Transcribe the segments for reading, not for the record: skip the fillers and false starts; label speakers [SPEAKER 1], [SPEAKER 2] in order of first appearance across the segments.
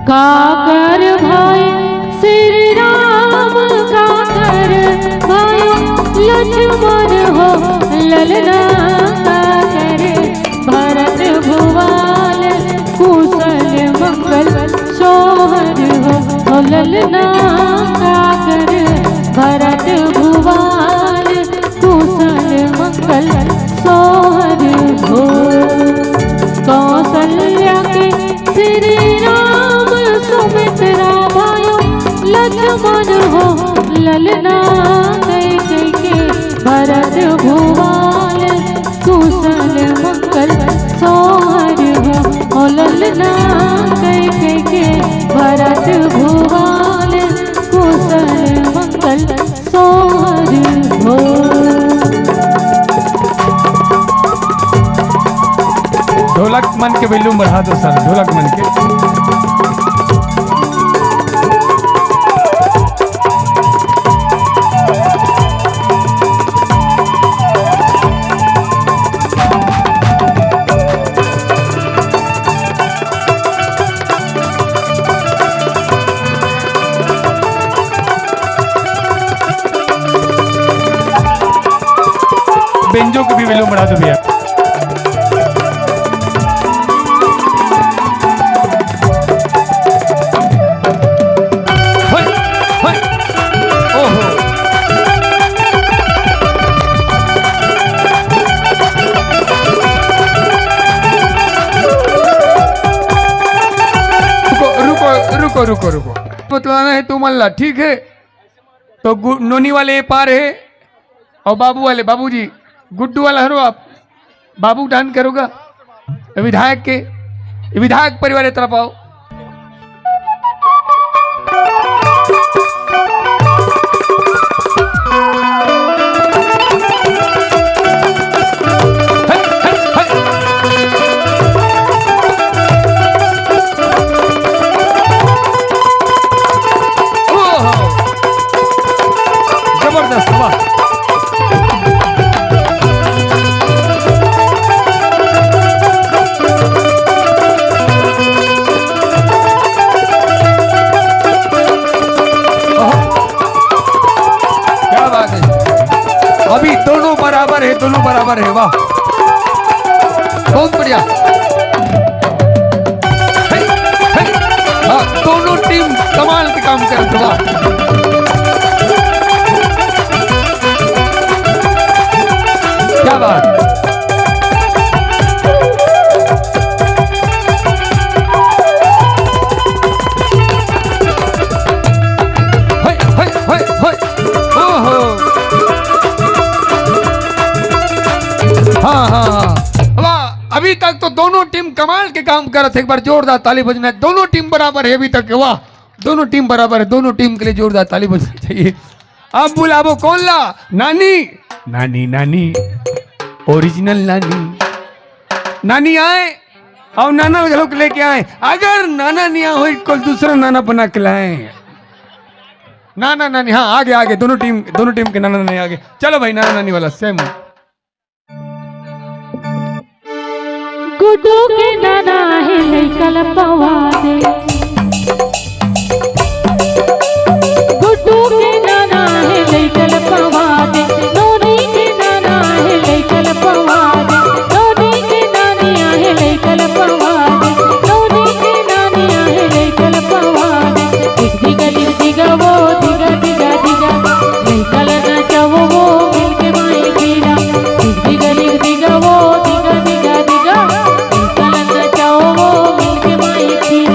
[SPEAKER 1] काकर भाई श्री राम काकर भाई लक्ष्मण हो ललना काकर भरत भुवाल कुशल मंगल सोहर हो ललना काकर भरत भुवाल कुशल मंगल सोहर हो। कौशल्या के श्री राम सुमित्रा भाइयों लक्ष्मण हो ललना कई के भरत भुवाल कुशल मंगल सोहर हो ललना कई के भरत भुवाल कुशल मंगल सोहर हो।
[SPEAKER 2] ढोलक मन के वैल्यूम बढ़ा दो सर, ढोलक मन के। बेंजो की भी वैल्यूम बढ़ा दो भैया। रुको रुको बतलाना है तो मल्ला, ठीक है? तो नोनी वाले पार है और बाबू वाले, बाबूजी गुड्डू वाला हरो आप, बाबू डान करोगा विधायक के, विधायक परिवार तरफ आओ। जबरदस्त, वाह। क्या बात है, अभी दोनों बराबर है, दोनों बराबर है, वाह बहुत बढ़िया। हाँ, दोनों टीम कमाल के काम कर रहे, वाह। क्या बात, हाँ हाँ वाह। अभी तक तो दोनों टीम कमाल के काम कर रहे थे, एक बार जोरदार ताली बजना है। दोनों टीम बराबर है अभी तक, वाह दोनों टीम बराबर है, दोनों टीम के लिए जोरदार ताली बजना चाहिए। अब बुलावो कौन ला, नानी नानी नानी ओरिजिनल नानी, नानी आए और नाना लोग लेके आए। अगर नाना नहीं आए कोई दूसरा नाना बना के लाए, नाना नानी। हाँ आगे आगे दोनों टीम के नाना नानी आगे। चलो भाई नाना नानी वाला सेम।
[SPEAKER 1] गुड्डू के नाना है लइकल पवा दे, गुड्डू के नाना है लइकल पवा दे, नोनी के नाना है लइकल पवा दे, नोनी के नानिया है लइकल पवा दे, नोनी के नानिया है लइकल पवा दे। दिगा दिगा वो दिगा दिगा दिगा लइकल ना चावो वो मिलके माई गिरा, दिगा दिगा वो दिगा दिगा दिगा लइकल ना चावो वो मिलके माई गिरा।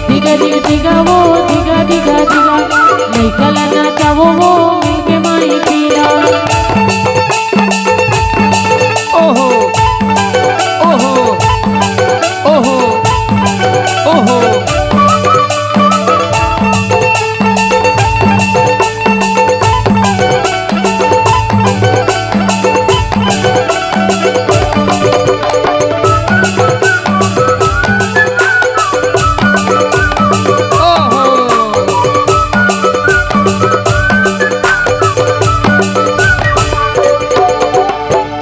[SPEAKER 1] दिगा दिगा दिगा वो दिगा दिगा दिगा लइकला नाचावो वो मिलके माई पीला
[SPEAKER 2] ओहो ओहो ओहो ओहो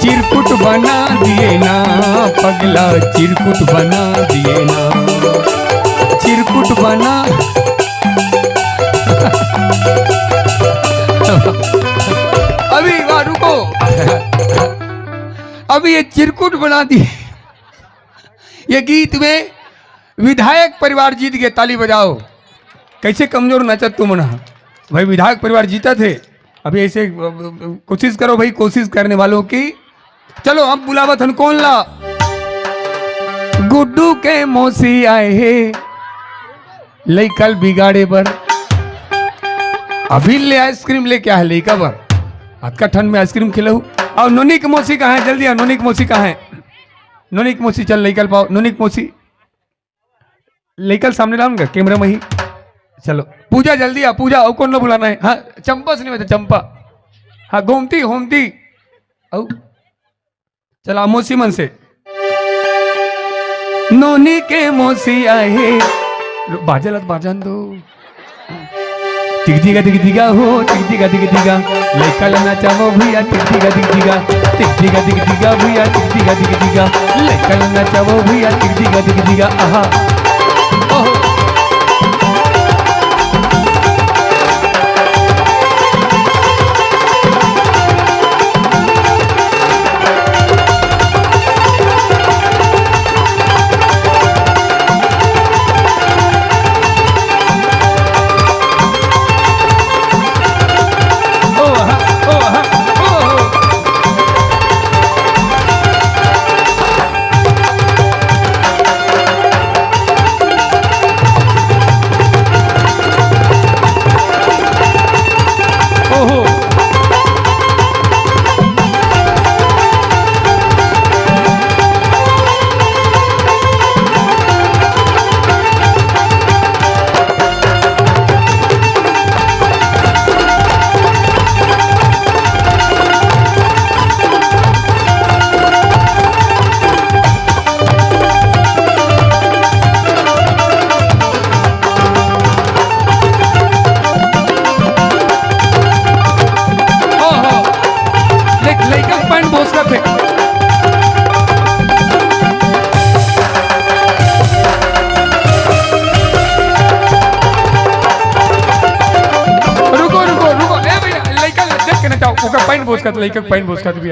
[SPEAKER 2] चिरकुट बना दिए ना पगला चिरकुट बना दिए ना चिरकुट बना अभी वहाँ रुको अभी ये चिरकुट बना दिए ये गीत में विधायक परिवार जीत गए ताली बजाओ कैसे कमजोर नचत तुम ना भाई विधायक परिवार जीता थे अभी ऐसे कोशिश करो भाई कोशिश करने वालों की चलो अब बुलावत हन कौन ला गुड्डू के मौसी आए हे लइकल बिगाड़े बर अभी ले आइसक्रीम लेके आए लइका बर आज का ठंड में आइसक्रीम खिलाऊ और नोनी की मौसी कहाँ है जल्दी आ नोनी की मौसी कहाँ है नोनी की मौसी चल लइकल पाओ नोनी की मौसी लइकल सामने लाऊंगा कैमरा में ही चलो पूजा जल्दी आ पूजा और कौन ना बुलाना है हाँ चंपा से नहीं बता चंपा हाँ गोमती होमती औ चला मौसी मन से नोनी के मौसी आए बाजल बाजन दो टिक दिगा हो टिक दिगा लइका लना चावो भैया टिक दिगा भैया टिक दिगा लइका लना चावो भैया टिक दिगा आहा ओहो पैंट बोझ का तो लइका पैंट बोझ का तो भी